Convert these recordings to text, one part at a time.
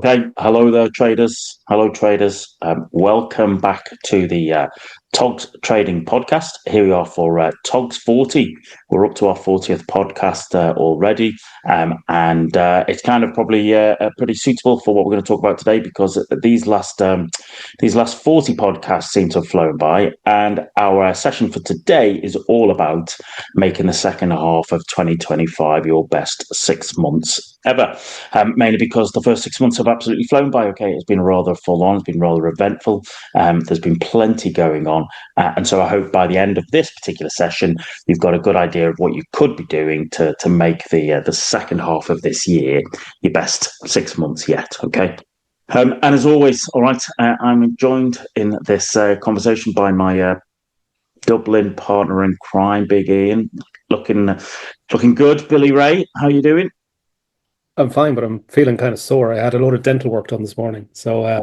Okay, hello there, traders. Hello, traders. Welcome back to the TOGS Trading Podcast. Here we are for TOGS 40. We're up to our 40th podcast already, and it's kind of probably pretty suitable for what we're going to talk about today because these last 40 podcasts seem to have flown by, and our session for today is all about making the second half of 2025 your best 6 months ever. Mainly because the first 6 months have absolutely flown by. Okay, it's been rather full on, it's been rather eventful. There's been plenty going on. And so I hope by the end of this particular session, you've got a good idea of what you could be doing to make the second half of this year your best 6 months yet. Okay. And as always, all right, I'm joined in this conversation by my Dublin partner in crime, Big Ian. Looking good. Billy Ray, how you doing? I'm fine, but I'm feeling kind of sore. I had a load of dental work done this morning, so I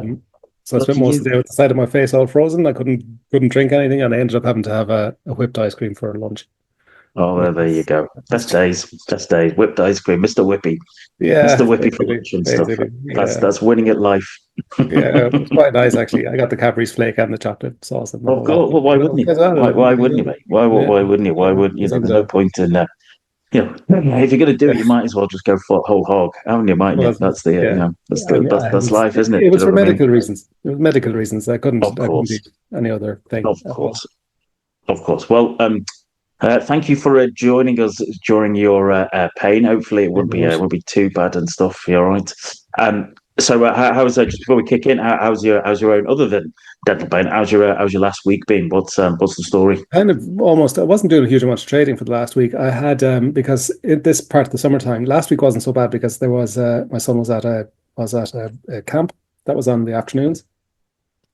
spent most of the day with the side of my face all frozen. I couldn't drink anything, and I ended up having to have a whipped ice cream for lunch. Oh, well, there you go. Best days. Whipped ice cream, Mr. Whippy, Yeah, Mr. Whippy for lunch and stuff. yeah. That's winning at life. Yeah, it was quite nice actually. I got the Cadbury's flake and the chocolate sauce and the Of whole lot. course. Well, why wouldn't you? Why wouldn't you, mate? Why wouldn't you? Why wouldn't you? There's no point in if you're going to do it, you might as well just go for whole hog, haven't you? Mightn't you? That's the that's life, isn't it? It was for medical reasons. It was medical reasons. I couldn't do any other thing. Of course. Well, thank you for joining us during your pain. Hopefully, it won't be too bad and stuff. You're all right. So, how's just before we kick in? How's your own other than dental pain? How's your last week been? What's the story? Kind of almost. I wasn't doing a huge amount of trading for the last week. I had because in this part of the summertime, last week wasn't so bad because there was my son was at a camp that was on the afternoons,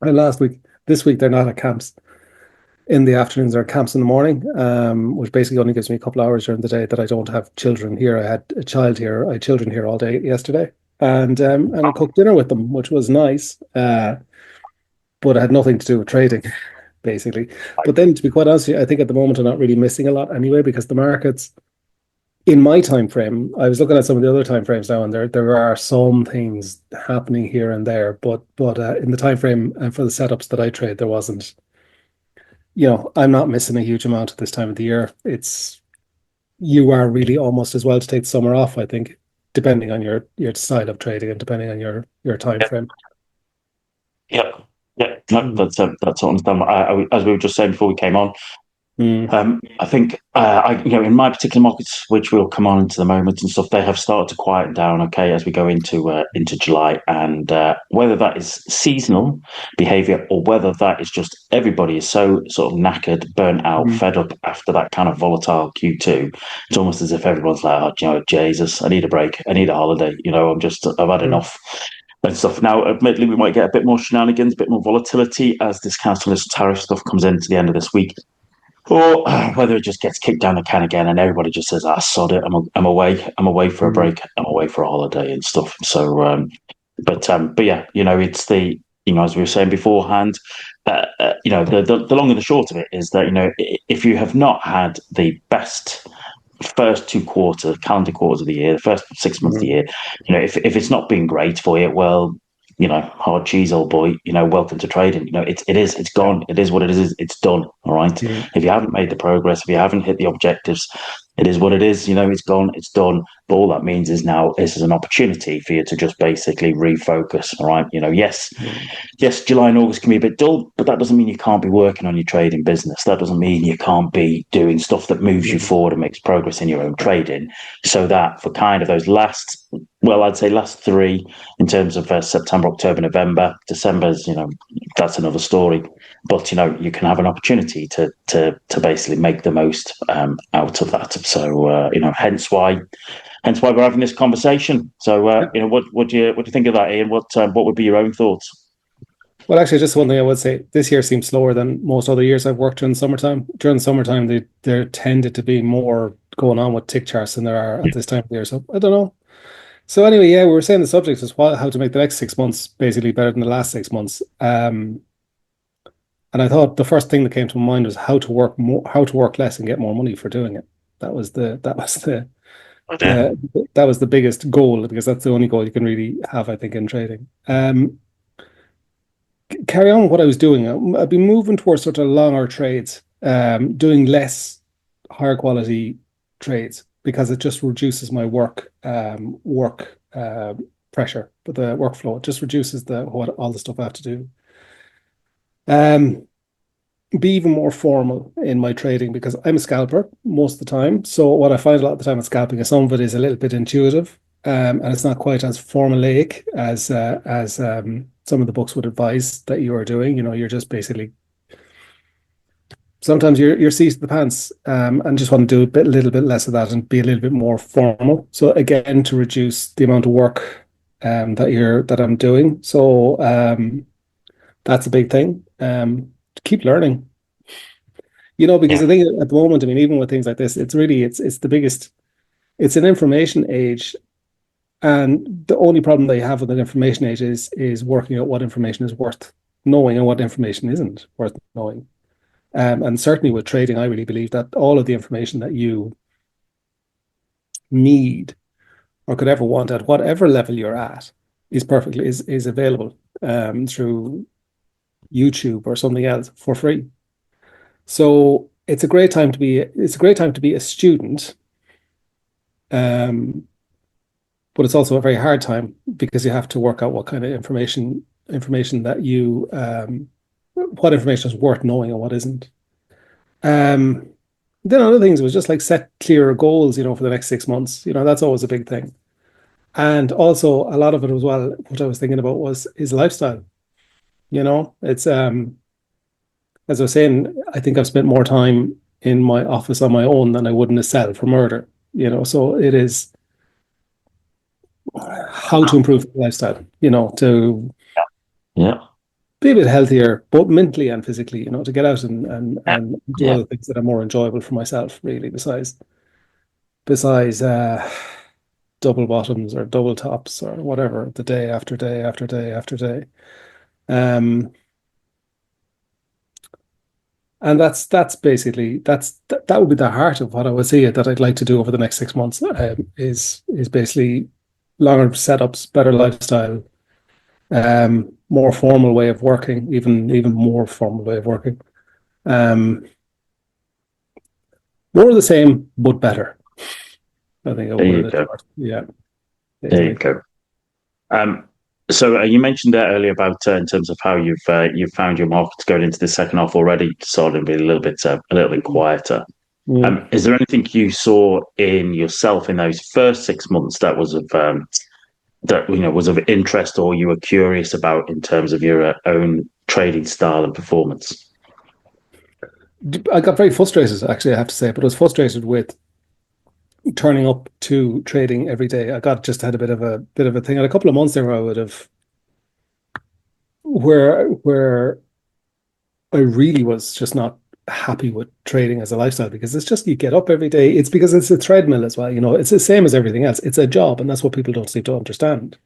and this week they're not at camps in the afternoons. They're at camps in the morning, which basically only gives me a couple of hours during the day that I don't have children here. I had children here all day yesterday. And I cooked dinner with them, which was nice, but it had nothing to do with trading, basically. But then, to be quite honest with you, I think at the moment I'm not really missing a lot anyway, because the markets, in my time frame, I was looking at some of the other time frames now, and there are some things happening here and there, but in the time frame and for the setups that I trade, there wasn't. I'm not missing a huge amount at this time of the year. You are really almost as well to take the summer off, I think, depending on your style of trading and depending on your time frame. Yeah, no, that's understandable. As we were just saying before we came on, I think in my particular markets, which we'll come on into the moment and stuff, they have started to quieten down. Okay, as we go into July, and whether that is seasonal behaviour or whether that is just everybody is so sort of knackered, burnt out, fed up after that kind of volatile Q2. It's almost as if everyone's like, Jesus, I need a break, I need a holiday. I've had enough. And stuff. Now, admittedly, we might get a bit more shenanigans, a bit more volatility as this kind of tariff stuff comes in to the end of this week. Or whether it just gets kicked down the can again and everybody just says, sod it, I'm away for a break, I'm away for a holiday and stuff. So, but yeah, it's as we were saying beforehand, the long and the short of it is that, if you have not had the best first calendar quarters of the year, the first 6 months of the year, if it's not been great for you, well, hard cheese, old boy, welcome to trading. It's gone. It is what it is. It's done. All right. Yeah. If you haven't made the progress, if you haven't hit the objectives, it is what it is. It's gone. It's done. But all that means is now this is an opportunity for you to just basically refocus. All right. Yes, July and August can be a bit dull, but that doesn't mean you can't be working on your trading business. That doesn't mean you can't be doing stuff that moves you forward and makes progress in your own trading. So that for kind of those last three in terms of September, October, November, December's, that's another story. But you can have an opportunity to basically make the most out of that. So hence why we're having this conversation. So what do you think of that, Ian? What would be your own thoughts? Well, actually, just one thing I would say: this year seems slower than most other years I've worked during the summertime. During the summertime, there tended to be more going on with tick charts than there are at this time of the year. So I don't know. So anyway, yeah, we were saying the subject is how to make the next 6 months basically better than the last 6 months. And I thought the first thing that came to my mind was how to work less and get more money for doing it. That was the That was the biggest goal, because that's the only goal you can really have, I think, in trading. Carry on what I was doing. I've been moving towards sort of longer trades, doing less higher quality trades, because it just reduces my work pressure, but the workflow. It just reduces all the stuff I have to do. Be even more formal in my trading, because I'm a scalper most of the time. So what I find a lot of the time with scalping is some of it is a little bit intuitive, and it's not quite as formulaic as some of the books would advise that you are doing. You're just basically, sometimes you're seat of the pants, and just want to do a little bit less of that and be a little bit more formal. So again, to reduce the amount of work that I'm doing. So that's a big thing. Keep learning. Because I think at the moment, I mean, even with things like this, it's the biggest. It's an information age, and the only problem that you have with an information age is working out what information is worth knowing and what information isn't worth knowing. And certainly with trading, I really believe that all of the information that you need or could ever want at whatever level you're at is available through YouTube or something else for free. So it's a great time to be a student, but it's also a very hard time, because you have to work out what kind of information that you what information is worth knowing and what isn't. Then other things was just like set clearer goals, for the next 6 months. That's always a big thing. And also a lot of it as well, what I was thinking about is lifestyle. It's as I was saying, I think I've spent more time in my office on my own than I would in a cell for murder. So it is how to improve the lifestyle, to be a bit healthier, both mentally and physically, to get out and do other things that are more enjoyable for myself, really, besides double bottoms or double tops or whatever, the day after day after day after day. And that's basically that would be the heart of what I would say that I'd like to do over the next 6 months, is basically longer setups, better lifestyle, more formal way of working, even more formal way of working, more of the same but better. I think there you go. Yeah, there you go. So you mentioned that earlier about in terms of how you've found your markets going into the second half already starting to be a little bit quieter. Is there anything you saw in yourself in those first 6 months that was of was of interest, or you were curious about in terms of your own trading style and performance? I got very frustrated, actually, I have to say, but I was frustrated with turning up to trading every day. I just had a bit of a thing. And a couple of months there, I would have where I really was just not happy with trading as a lifestyle, because it's just, you get up every day. It's because it's a treadmill as well. It's the same as everything else. It's a job, and that's what people don't seem to understand.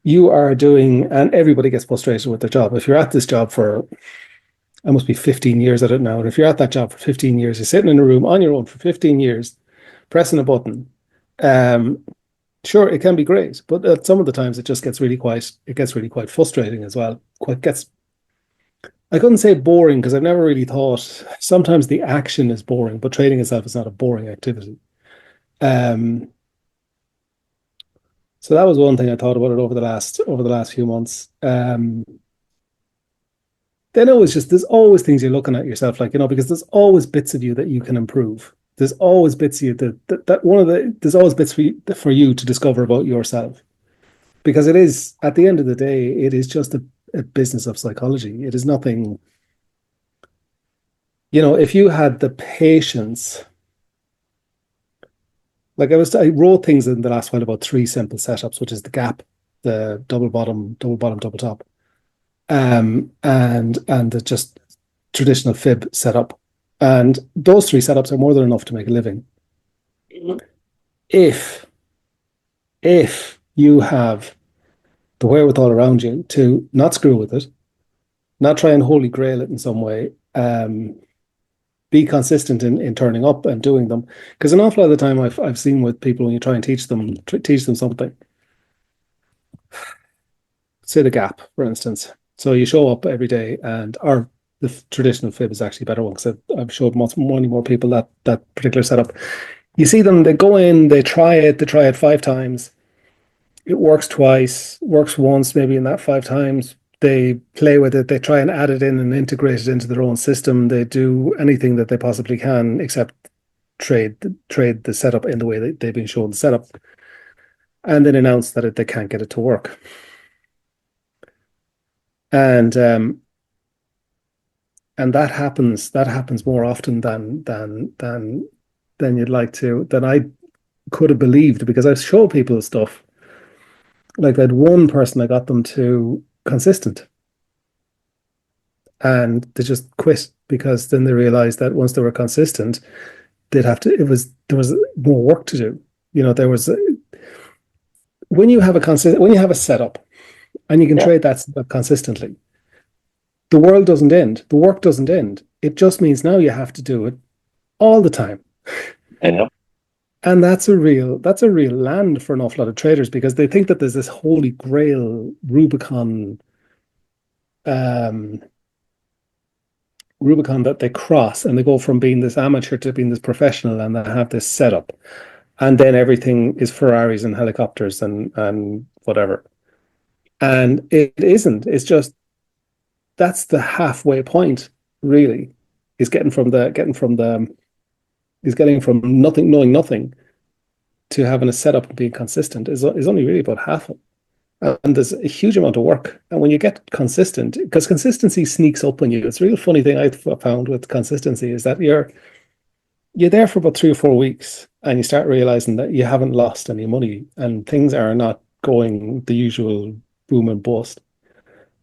You are doing, and everybody gets frustrated with their job. If you're at this job for, I must be 15 years at it now, and if you're at that job for 15 years, you're sitting in a room on your own for 15 years, pressing a button. Sure, it can be great, but at some of the times it just gets really quite frustrating as well. I couldn't say boring, because I've never really thought, sometimes the action is boring, but trading itself is not a boring activity. So that was one thing I thought about it over the last few months. Then it was just, there's always things you're looking at yourself, because there's always bits of you that you can improve. There's always bits of you there's always bits for you to discover about yourself, because it is, at the end of the day, it is just a business of psychology. It is nothing, if you had the patience, I wrote things in the last while about 3 simple setups, which is the gap, the double bottom, double top, and the just traditional fib setup. And those 3 setups are more than enough to make a living. If you have the wherewithal around you to not screw with it, not try and holy grail it in some way, be consistent in turning up and doing them. Because an awful lot of the time I've seen with people, when you try and teach them something, say the gap, for instance. So you show up every day, or the traditional fib is actually a better one, because I've showed many more people that particular setup. You see them, they go in, they try it 5 times. It works twice, works once, maybe in that 5 times. They play with it, they try and add it in and integrate it into their own system. They do anything that they possibly can except trade the setup in the way that they've been shown the setup, and then announce that they can't get it to work. And that happens more often than you'd like to, than I could have believed, because I show people stuff. Like, I had one person, I got them to consistent, and they just quit, because then they realized that once they were consistent, there was more work to do. There was when you have a setup and you can trade that consistently, the world doesn't end, the work doesn't end. It just means now you have to do it all the time. Yeah. And that's a real land for an awful lot of traders, because they think that there's this holy grail Rubicon that they cross, and they go from being this amateur to being this professional, and they have this setup, and then everything is Ferraris and helicopters and whatever. And it isn't. It's just, that's the halfway point, really, is getting from nothing, knowing nothing, to having a setup and being consistent is only really about half of it. And there's a huge amount of work. And when you get consistent, because consistency sneaks up on you, it's a real funny thing I've found with consistency, is that you're there for about 3 or 4 weeks, and you start realizing that you haven't lost any money, and things are not going the usual boom and bust.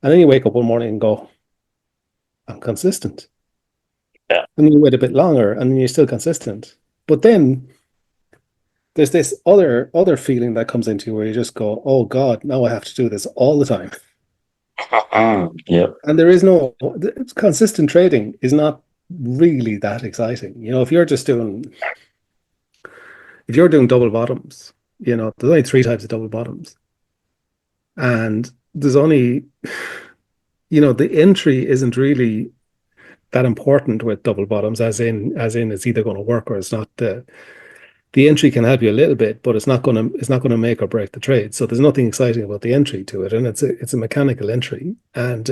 And then you wake up one morning and go, I'm consistent. Yeah. And you wait a bit longer, and then you're still consistent. But then there's this other feeling that comes into you, where you just go, oh God, now I have to do this all the time. Yeah. And consistent trading is not really that exciting. If you're doing double bottoms, there's only 3 types of double bottoms. And there's only, the entry isn't really that important with double bottoms, as in it's either going to work or it's not. The entry can help you a little bit, but it's not going to make or break the trade. So there's nothing exciting about the entry to it, and it's a mechanical entry, and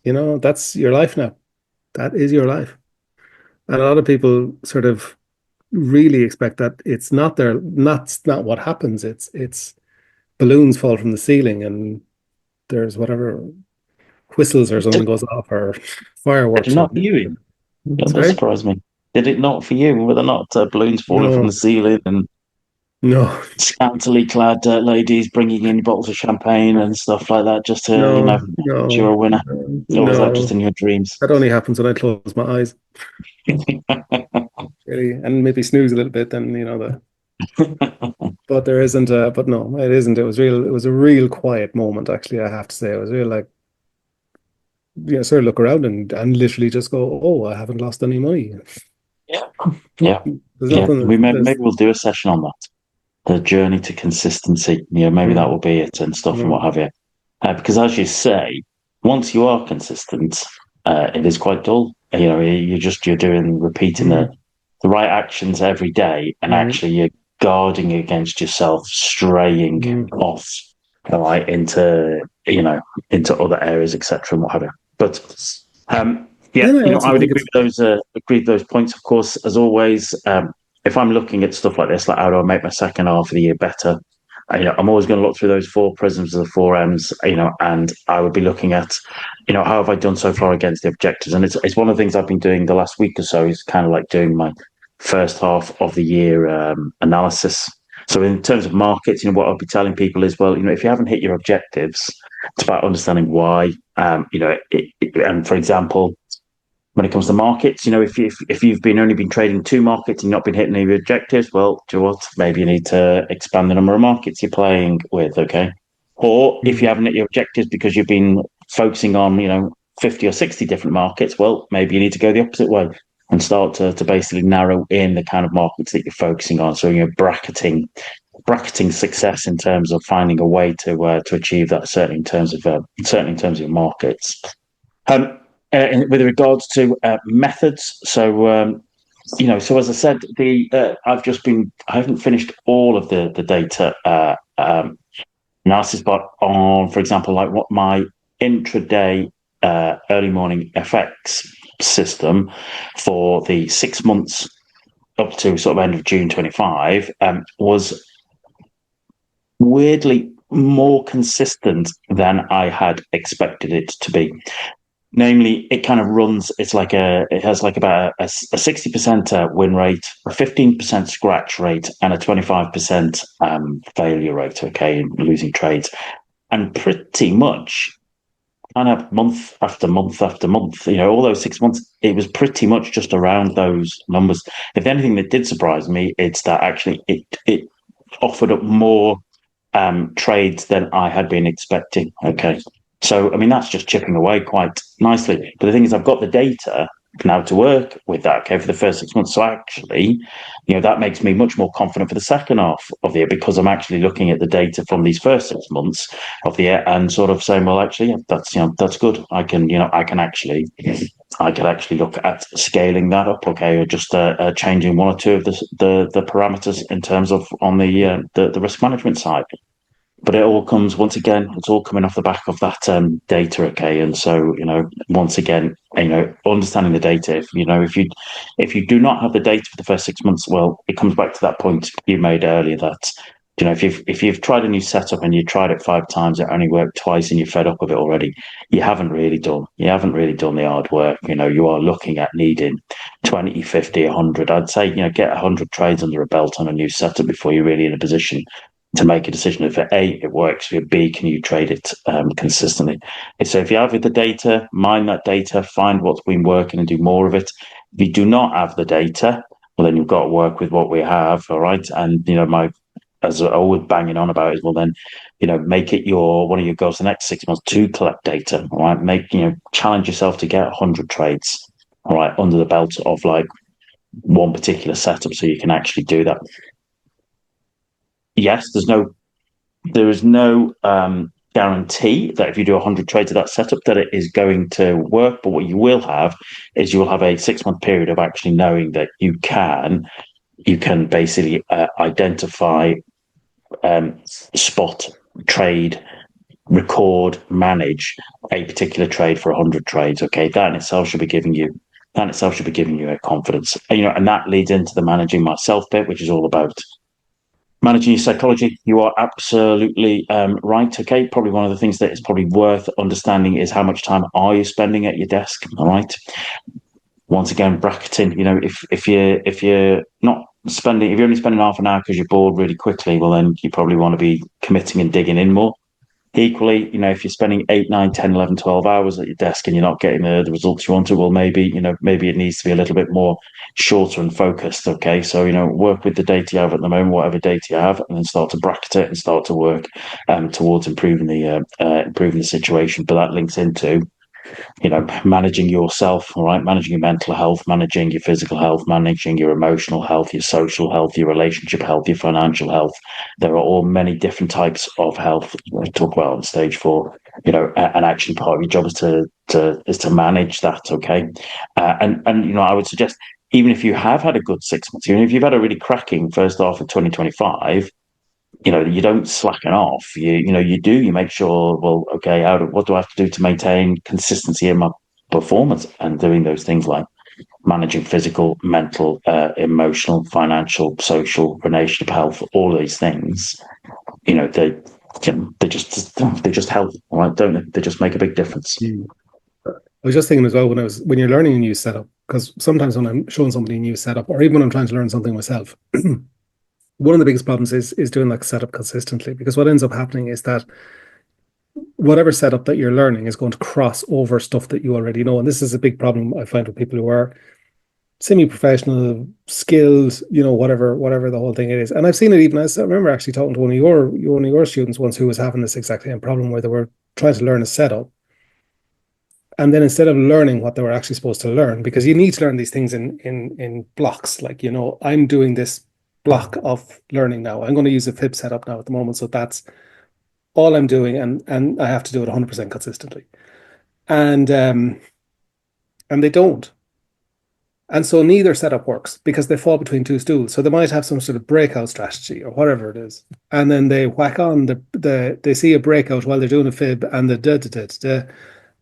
that's your life now. That is your life, and a lot of people sort of really expect that it's not not what happens. It's balloons fall from the ceiling, and there's whatever whistles or something goes off, or fireworks. Not for you. That surprised me. Did it not for you? Were there not balloons falling from the ceiling and scantily clad ladies bringing in bottles of champagne and stuff like that, just to you're a winner? Or was that just in your dreams? That only happens when I close my eyes. Really, and maybe snooze a little bit, then but there isn't. But no, it isn't. It was real. It was a real quiet moment, actually. I have to say, it was real, like, sort of look around and literally just go, oh, I haven't lost any money. Yeah. Maybe we'll do a session on that. The journey to consistency. Maybe that will be it, and stuff and what have you. Because as you say, once you are consistent, it is quite dull. You're repeating the right actions every day, and actually you're guarding against yourself straying off, right, into other areas, etc., and what have you. But I would agree with those points. Of course, as always, if I'm looking at stuff like this, like how do I make my second half of the year better? I'm always going to look through those 4 prisms of the 4 M's, and I would be looking at, how have I done so far against the objectives? And it's one of the things I've been doing the last week or so, is kind of like doing my first half of the year analysis. So in terms of markets, what I'll be telling people is, well, if you haven't hit your objectives, it's about understanding why. And for example, when it comes to markets, if you've only been trading 2 markets and not been hitting any of your objectives, well, do you know what? Maybe you need to expand the number of markets you're playing with, okay? Or if you haven't hit your objectives because you've been focusing on, 50 or 60 different markets, well, maybe you need to go the opposite way and start to basically narrow in the kind of markets that you're focusing on. So you're bracketing success in terms of finding a way to achieve that, certainly in terms of your markets. With regards to methods, so so as I said, I haven't finished all of the data analysis, but on, for example, like what my intraday early morning FX system for the 6 months up to sort of end of June 25 was weirdly more consistent than I had expected it to be. Namely, it kind of runs. It has like about a 60% win rate, a 15% scratch rate, and a 25% failure rate. Okay, losing trades, and pretty much kind of month after month after month. All those 6 months, it was pretty much just around those numbers. If anything that did surprise me, it's that actually it offered up more trades than I had been expecting. Okay. So, I mean, that's just chipping away quite nicely. But the thing is, I've got the data now to work with that, okay, for the first 6 months. So actually, that makes me much more confident for the second half of the year, because I'm actually looking at the data from these first 6 months of the year and sort of saying, well, actually, that's good. I could actually look at scaling that up, okay, or just changing one or two of the parameters in terms of on the risk management side. But it all comes, once again, it's all coming off the back of that data, okay? And so, once again, understanding the data, if you do not have the data for the first 6 months, well, it comes back to that point you made earlier that, if you've tried a new setup and you tried it 5 times, it only worked twice and you're fed up with it already, you haven't really done the hard work. You are looking at needing 20, 50, 100. I'd say, get 100 trades under a belt on a new setup before you're really in a position to make a decision if A, it works, for B, can you trade it consistently. So if you have the data, mine that data, find what's been working and do more of it. If you do not have the data, well, then you've got to work with what we have, all right? And, as I always banging on about is, well, then, make it one of your goals the next 6 months to collect data, all right? Challenge yourself to get 100 trades, all right, under the belt of like one particular setup so you can actually do that. Yes, there is no guarantee that if you do 100 trades of that setup that it is going to work. But what you will have is you will have a 6 month period of actually knowing that you can basically identify, spot, trade, record, manage a particular trade for 100 trades. Okay, that in itself should be giving you a confidence. And that leads into the managing myself bit, which is all about managing your psychology. You are absolutely right. Okay, probably one of the things that is probably worth understanding is how much time are you spending at your desk. All right. Once again, bracketing. If you're not spending, if you're only spending half an hour because you're bored really quickly, well, then you probably want to be committing and digging in more. Equally, if you're spending 8, 9, 10, 11, 12 hours at your desk and you're not getting the results you want to, well, maybe it needs to be a little bit more shorter and focused. Okay. So, work with the data you have at the moment, whatever data you have, and then start to bracket it and start to work towards improving the situation. But that links into, managing yourself, all right, managing your mental health, managing your physical health, managing your emotional health, your social health, your relationship health, your financial health. There are all many different types of health we talk about on stage 4, and actually part of your job is to manage that. Okay. And I would suggest, even if you have had a good 6 months, even if you've had a really cracking first half of 2025, you don't slacken off. You make sure, well, okay, what do I have to do to maintain consistency in my performance? And doing those things like managing physical, mental, emotional, financial, social, relationship health, all of these things, they just help, all right, don't they? They just make a big difference. I was just thinking as well, when you're learning a new setup, because sometimes when I'm showing somebody a new setup, or even when I'm trying to learn something myself, one of the biggest problems is doing like setup consistently, because what ends up happening is that whatever setup that you're learning is going to cross over stuff that you already know. And this is a big problem I find with people who are semi-professional, skilled, whatever the whole thing is. And I've seen it even, I remember actually talking to one of your students once who was having this exact same problem, where they were trying to learn a setup. And then instead of learning what they were actually supposed to learn, because you need to learn these things in blocks, like, I'm doing this block of learning now. I'm going to use a fib setup now at the moment. So that's all I'm doing, and I have to do it 100% consistently. And they don't. And so neither setup works because they fall between two stools. So they might have some sort of breakout strategy or whatever it is. And then they whack on they see a breakout while they're doing a fib, and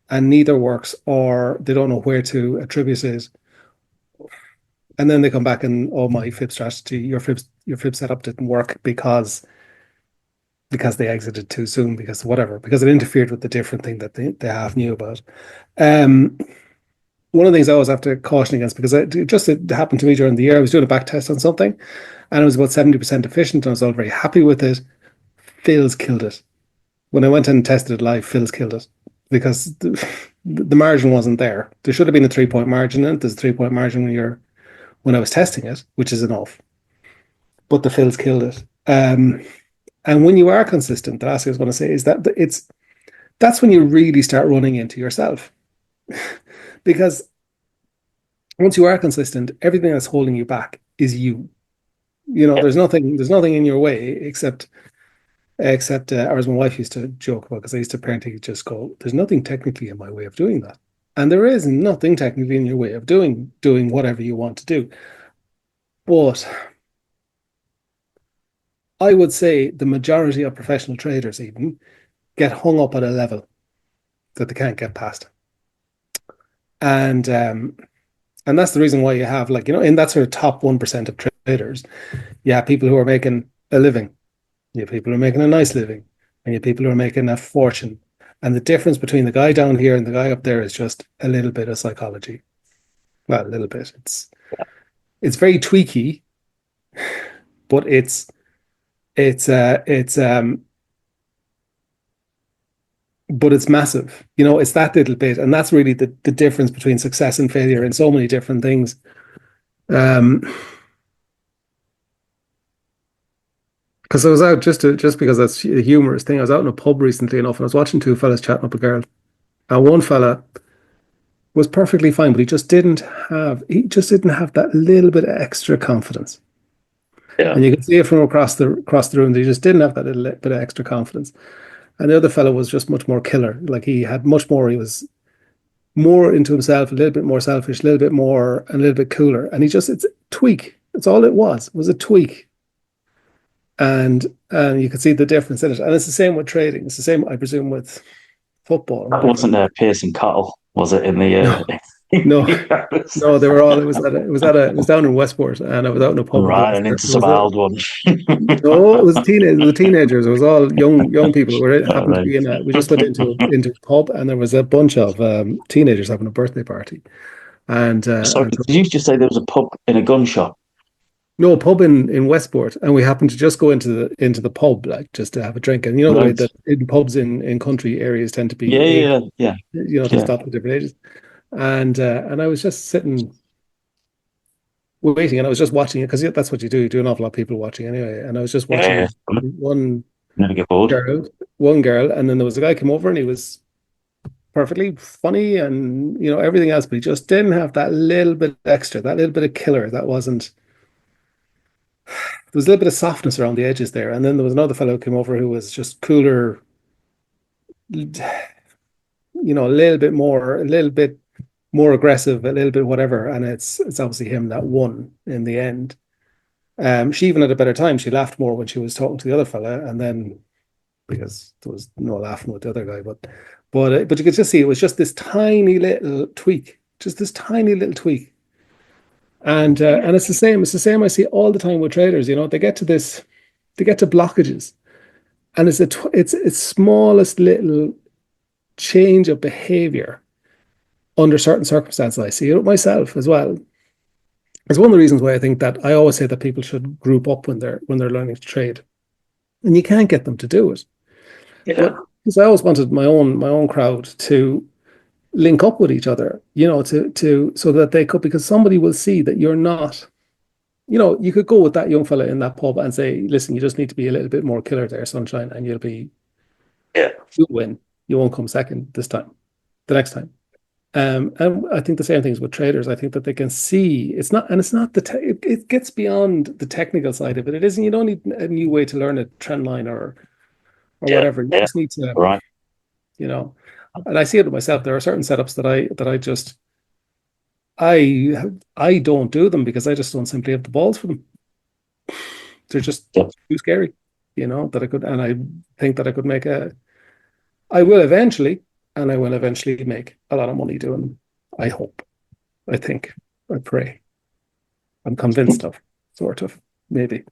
and neither works, or they don't know where to attribute it. And then they come back and, oh, my fib strategy, your fib setup didn't work because they exited too soon, because it interfered with the different thing that they half knew about. One of the things I always have to caution against, because it happened to me during the year. I was doing a back test on something, and it was about 70% efficient, and I was all very happy with it. Phil's killed it. When I went and tested it live, Phil's killed it, because the margin wasn't there. There should have been a 3-point margin in it. There's a 3-point margin when I was testing it, which is enough. But the Phil's killed it. And when you are consistent, the last thing I was going to say is that that's when you really start running into yourself. Because once you are consistent, everything that's holding you back is you. There's nothing in your way except or as my wife used to joke about, because I used to parenting, just go, there's nothing technically in my way of doing that. And there is nothing technically in your way of doing whatever you want to do. But I would say the majority of professional traders even get hung up at a level that they can't get past. And that's the reason why you have, like, in that sort of top 1% of traders, you have people who are making a living, you have people who are making a nice living, and you have people who are making a fortune. And the difference between the guy down here and the guy up there is just a little bit of psychology. Well, a little bit. It's very tweaky, but it's massive. It's that little bit, and that's really the difference between success and failure in so many different things. Because I was out, just because that's a humorous thing, I was out in a pub recently enough, and I was watching two fellas chatting up a girl, and one fella was perfectly fine, but he just didn't have that little bit of extra confidence. Yeah. And you can see it from across the room that he just didn't have that little bit of extra confidence. And the other fellow was just much more killer. Like, he had much more, he was more into himself, a little bit more selfish, a little bit more, a little bit cooler. And it's a tweak. That's all it was a tweak. And you could see the difference in it. And it's the same with trading. It's the same, I presume, with football. That wasn't Pearson Cattle, was it? In the no, they were all. It was down in Westport, and I was out in a pub. Right, and into some wild ones. No, it was the teenagers. It was all young people who happened to be in a. We just went into a pub, and there was a bunch of teenagers having a birthday party. And sorry, did you just say there was a pub in a gun shop? No, a pub in Westport, and we happened to just go into the pub, like, just to have a drink. And the way that in pubs in country areas tend to be, yeah. They stop at different ages. And I was just sitting waiting, and I was just watching it, because that's what you do. You do an awful lot of people watching anyway. And I was just watching one Never get bored. girl, and then there was a guy came over, and he was perfectly funny and everything else, but he just didn't have that little bit extra, that little bit of killer. That wasn't. There was a little bit of softness around the edges there. And then there was another fellow who came over who was just cooler, a little bit more aggressive, a little bit whatever. And it's obviously him that won in the end. She even had a better time. She laughed more when she was talking to the other fella, and then, because there was no laughing with the other guy, but you could just see it was just this tiny little tweak, And it's the same. It's the same I see all the time with traders. They get to blockages, and it's smallest little change of behavior under certain circumstances. I see it myself as well. It's one of the reasons why I think that I always say that people should group up when they're learning to trade, and you can't get them to do it. Yeah. But because I always wanted my own crowd to link up with each other, to so that they could, because somebody will see that you're not, you could go with that young fella in that pub and say, listen, you just need to be a little bit more killer there, sunshine, and you'll win. You won't come second the next time. And I think the same things with traders. I think that they can see it's not it gets beyond the technical side of it. It isn't, you don't need a new way to learn a trend line or Yeah, whatever. You yeah, just need to, right. you know, and I see it with myself. There are certain setups that I just, I don't do them because I just don't simply have the balls for them. They're just Yeah. too scary, that I could, and I think that I could I will eventually, and I will eventually make a lot of money doing them. I hope, I think, I pray. I'm convinced of, sort of, maybe.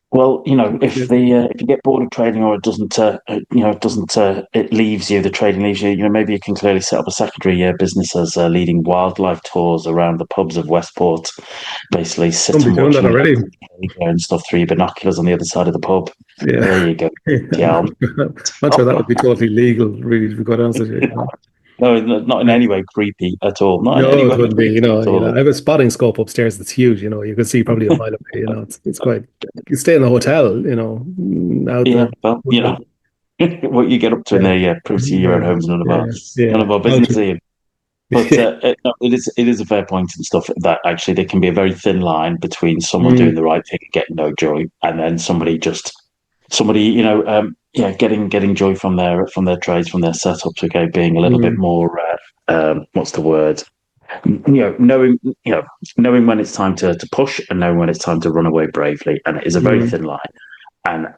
Well, if you get bored of trading, or it leaves you, the trading leaves you, maybe you can clearly set up a secondary business as leading wildlife tours around the pubs of Westport. Basically, sit Don't be and doing watch that them already. and stuff through your binoculars on the other side of the pub. Yeah. There you go. Yeah. Not sure that would be totally legal, really, to be quite honest with you. No, not in any way creepy at all. Not in any No, it way wouldn't be. creepy at all. I have a spotting scope upstairs that's huge. You can see probably a mile away. It's quite. You stay in a hotel. Out Yeah, the well, woodland. what you get up to in Yeah, there, yeah, proves to your own yeah, homes, yeah, none of yeah. our How business, to? Ian. But no, it is a fair point and stuff that actually there can be a very thin line between someone doing Mm, the right thing and getting no joy, and then somebody getting joy from their trades, from their setups. Okay, being a little bit mm, more what's the word? Knowing knowing when it's time to push and knowing when it's time to run away bravely, and it is a very mm, thin line.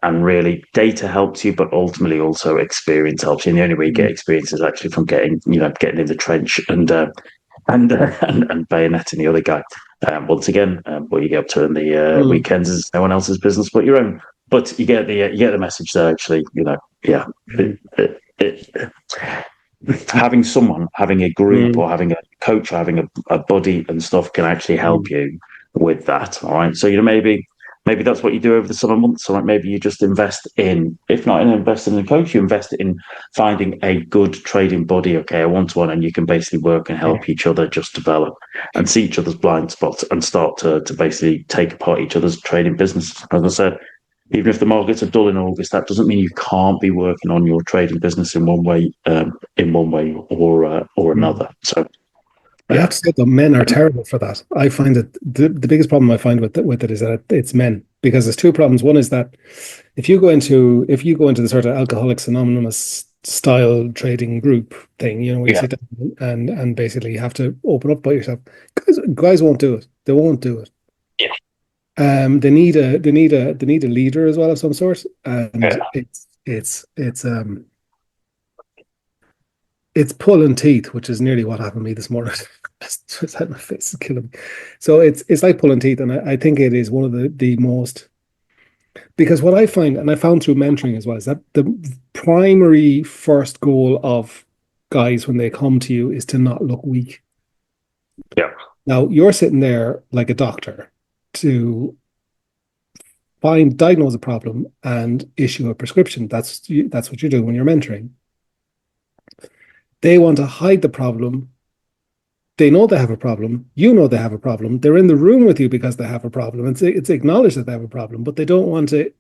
And really, data helps you, but ultimately also experience helps you. And the only way you get mm, experience is actually from getting in the trench and bayoneting the other guy. Once again, what you get up to in the mm, weekends is no one else's business but your own. But you get the message there. Actually, yeah. mm, Having a group mm, or having a coach or having a buddy and stuff can actually help mm. you with that. All right. So, maybe that's what you do over the summer months. All right. Maybe you just invest in, if not in investing in a coach, you invest in finding a good trading buddy, okay, a one-to-one, and you can basically work and Yeah. help each other just develop and see each other's blind spots and start to basically take apart each other's trading business. As I said, even if the markets are dull in August, that doesn't mean you can't be working on your trading business in one way or Mm. another. So I have yeah, to say that men are terrible for that. I find that the biggest problem I find with it is that it's men, because there's two problems. One is that if you go into the sort of Alcoholics Anonymous style trading group thing, where you yeah, sit down and basically you have to open up by yourself. Guys won't do it. They won't do it. yeah, They need a leader as well of some sort, and yeah. it's pulling teeth, which is nearly what happened to me this morning. Just had my face is killing me. So it's like pulling teeth, and I think it is one of the most, because what I find, and I found through mentoring as well, is that the primary first goal of guys when they come to you is to not look weak. Yeah. Now you're sitting there like a doctor to diagnose a problem and issue a prescription. That's what you do when you're mentoring. They want to hide the problem. They know they have a problem. You know they have a problem. They're in the room with you because they have a problem. It's acknowledged that they have a problem, but they don't want to.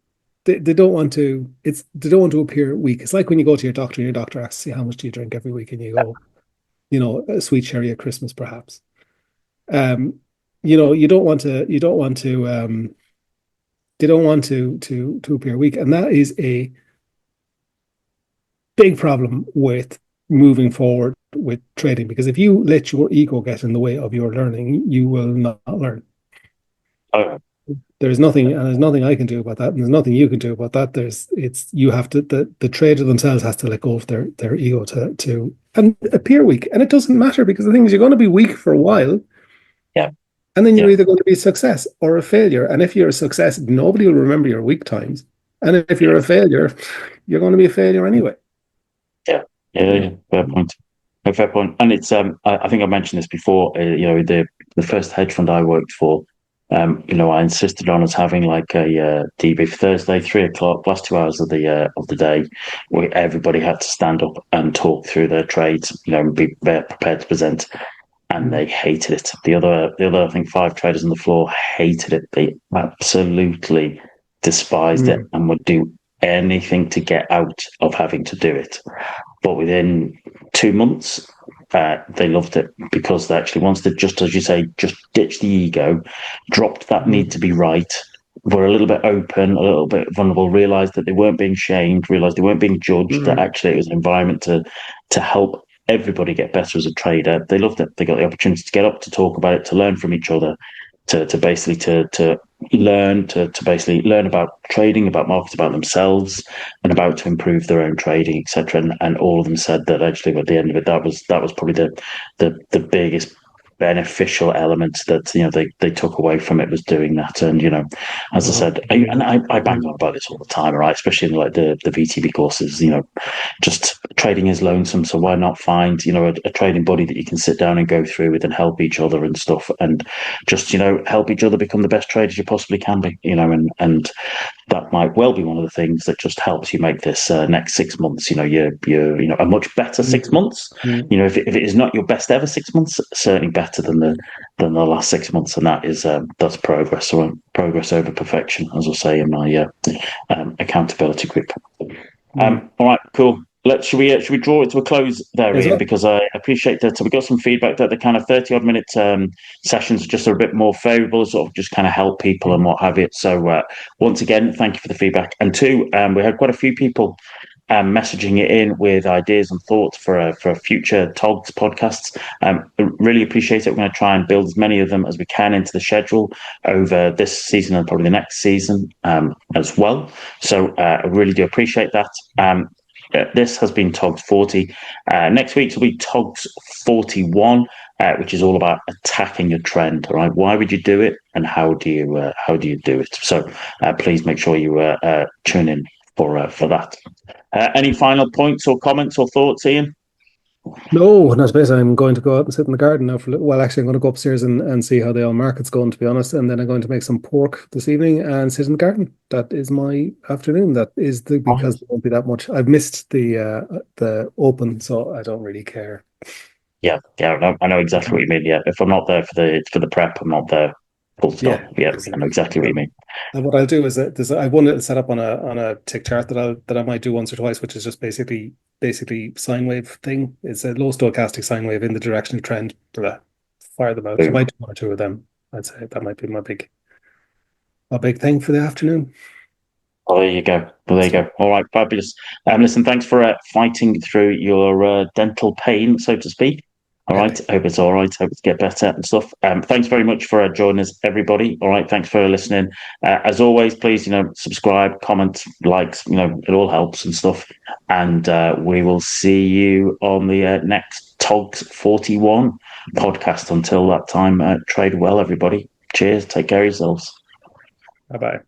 They don't want to. They don't want to appear weak. It's like when you go to your doctor and your doctor asks you how much do you drink every week, and you go, a sweet sherry at Christmas, perhaps. Um, you don't want to. You don't want to. They don't want to appear weak, and that is a big problem with moving forward with trading, because if you let your ego get in the way of your learning, you will not learn. Oh, There's nothing I can do about that, and there's nothing you can do about that. You have to, the trader themselves has to let go of their ego to and appear weak. And it doesn't matter, because the thing is, you're going to be weak for a while, yeah, and then you're yeah, either going to be a success or a failure. And if you're a success, nobody will remember your weak times. And if you're a failure, you're going to be a failure anyway. yeah, yeah, You yeah. Fair know. point. A fair point. And it's I think I mentioned this before. The first hedge fund I worked for. I insisted on us having like a debrief Thursday, 3 o'clock, last 2 hours of the day, where everybody had to stand up and talk through their trades, and be prepared to present. And Mm, they hated it. The other, I think, five traders on the floor hated it. They absolutely despised it mm, and would do anything to get out of having to do it. But within 2 months, they loved it because they actually wanted to, just as you say, just ditch the ego, dropped that need to be right, were a little bit open, a little bit vulnerable, realised that they weren't being shamed, realised they weren't being judged, that actually it was an environment to help everybody get better as a trader. They loved it. They got the opportunity to get up, to talk about it, to learn from each other, to basically to learn to basically learn about trading, about markets, about themselves, and about to improve their own trading, etc. And all of them said that actually at the end of it, that was probably the biggest beneficial element that they took away from it, was doing that. And as I said, I bang on about this all the time, right? Especially in like the VTB courses. Just trading is lonesome, so why not find a trading buddy that you can sit down and go through with and help each other and stuff, and just help each other become the best traders you possibly can be. And that might well be one of the things that just helps you make this next 6 months, you're a much better 6 months. If it is not your best ever 6 months, certainly better than the last 6 months, and that's progress. So progress over perfection, as I say in my accountability group. All right, cool. Should we draw it to a close there, Ian? Because I appreciate that we got some feedback that the kind of 30-odd minute sessions just are a bit more favourable, sort of just kind of help people and what have you. So once again, thank you for the feedback. And two, we had quite a few people messaging it in with ideas and thoughts for future TOGS podcasts. Really appreciate it. We're going to try and build as many of them as we can into the schedule over this season and probably the next season as well. So I really do appreciate that. This has been TOGS 40. Next week will be TOGS 41, which is all about attacking your trend. All right, why would you do it, and how do you do it? So please make sure you tune in for that. Any final points or comments or thoughts, Ian? No, not bit. I'm going to go out and sit in the garden now for a little. Well, actually, I'm going to go upstairs and see how the old market's going, to be honest. And then I'm going to make some pork this evening and sit in the garden. That is my afternoon. That is because there won't be that much. I've missed the open, so I don't really care. Yeah, I know exactly what you mean. Yeah, if I'm not there for the prep, I'm not there. Full stop. Yeah, exactly. I know exactly what you mean. And what I'll do is that I have one little set up on a tick chart that I might do once or twice, which is just basically sine wave thing. It's a low stochastic sine wave in the direction of trend. Fire them out. So I might do one or two of them. I'd say that might be my big thing for the afternoon. Oh, there you go. All right, fabulous. Listen, thanks for fighting through your dental pain, so to speak. All right, I hope it's all right. Hope it's get better and stuff. Thanks very much for joining us, everybody. All right, thanks for listening. As always, please, subscribe, comment, likes. It all helps and stuff. And we will see you on the next TOGS 41 podcast. Until that time, trade well, everybody. Cheers. Take care of yourselves. Bye-bye.